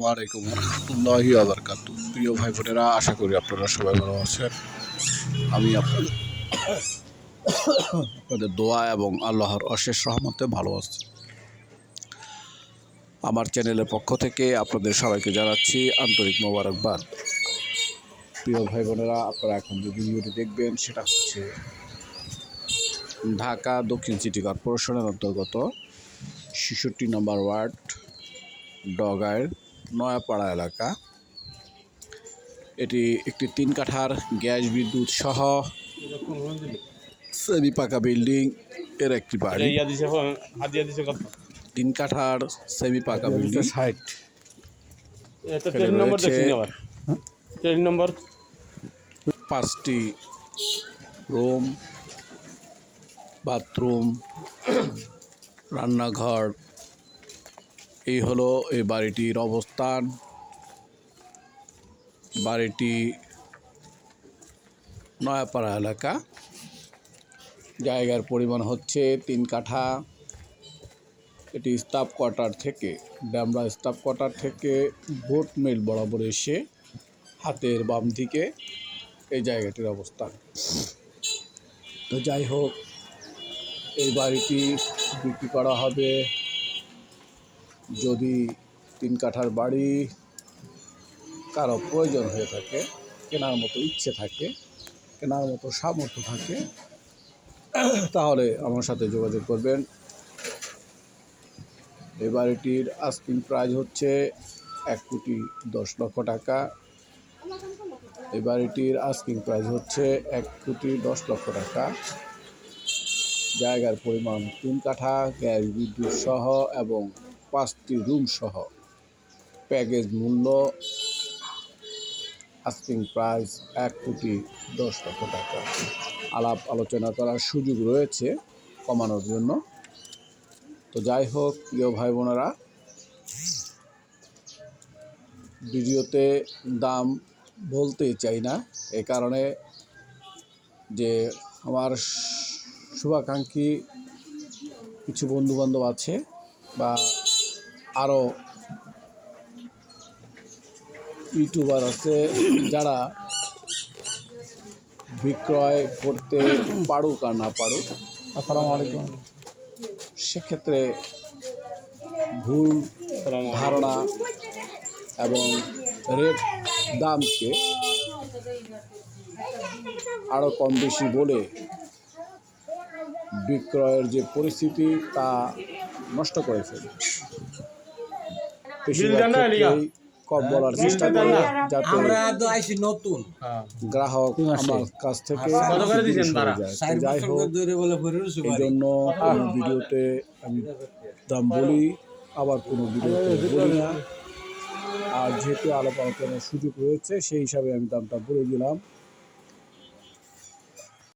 ওয়ালাইকুম রহমতুল্লাহি ওয়া বারাকাতুহু। প্রিয় ভাই বোনেরা, আশা করি আপনারা সবাই ভালো আছেন। আমি আপনাদের দোয়া এবং আল্লাহর অশেষ রহমতে ভালো আছি। আমার চ্যানেলের পক্ষ থেকে আপনাদের সবাইকে জানাচ্ছি আন্তরিক মোবারকবাদ। প্রিয় ভাই বোনেরা, আপনারা এখন যে ভিডিওটি দেখবেন সেটা হচ্ছে ঢাকা দক্ষিণ সিটি কর্পোরেশনের অন্তর্গত ৬৬ নম্বর ওয়ার্ড ডগাইর নয়াপাড়া এলাকা। এটি একটি 3 কাঠার গ্যাস বিদ্যুৎ সহ সেমি পাকা বিল্ডিং এর একটি বাড়ি। 3 কাঠার সেমি পাকা বিল্ডিং। 5টি রুম, বাথরুম, রান্নাঘর। এই হলো এই বাড়িটির অবস্থান। বাড়িটি নয়াপাড়া এলাকা। জায়গার পরিমাণ হচ্ছে 3 কাঠা। এটি স্টাফ কোয়ার্টার থেকে, ডামরা স্টাফ কোয়ার্টার থেকে বোট মিল বরাবর এসে হাতের বাম দিকে এই জায়গাটির অবস্থান। তো যাই হোক, এই বাড়িটি বিক্রি করা হবে। যদি 3 কাঠার বাড়ি কারো প্রয়োজন হয়ে থাকে, কেনার মতো ইচ্ছে থাকে, কেনার মতো সামর্থ্য থাকে, তাহলে আমার সাথে যোগাযোগ করবেন। এই বাড়িটির আস্কিং প্রাইস হচ্ছে 1,10,00,000 টাকা। এই বাড়িটির আস্কিং প্রাইস হচ্ছে 1,10,00,000 টাকা। জায়গার পরিমাণ 3 কাঠা, গ্যাস বিদ্যুৎ সহ এবং 5টি রুম সহ। প্যাকেজ মূল্য আস্কিং প্রাইস 1,10,00,000 টাকা। আলাপ আলোচনা করার সুযোগ রয়েছে কমানোর জন্য। তো যাই হোক, প্রিয় ভাই বোনেরা, ভিডিওতে দাম বলতে চাই না, এই কারণে যে আমার শুভাকাঙ্ক্ষী কিছু বন্ধুবান্ধব আছে বা আরও ইউটিউবার আছে যারা বিক্রয় করতে পারুক আর না পারুক, আসসালামু আলাইকুম, সেক্ষেত্রে ভুল ধারণা এবং রেট দামকে আরও কম বেশি বলে বিক্রয়ের যে পরিস্থিতি তা নষ্ট করে ফেলে। কম বলার চেষ্টা করে যাতে গ্রাহক আমার কাছ থেকে যাই হোক, এই জন্য কোনো ভিডিওতে আমি দাম বলি, আবার কোনো ভিডিওতে বলি না। আর যেহেতু আলাপ আলোচনার সুযোগ রয়েছে, সেই হিসাবে আমি দামটা বলে দিলাম।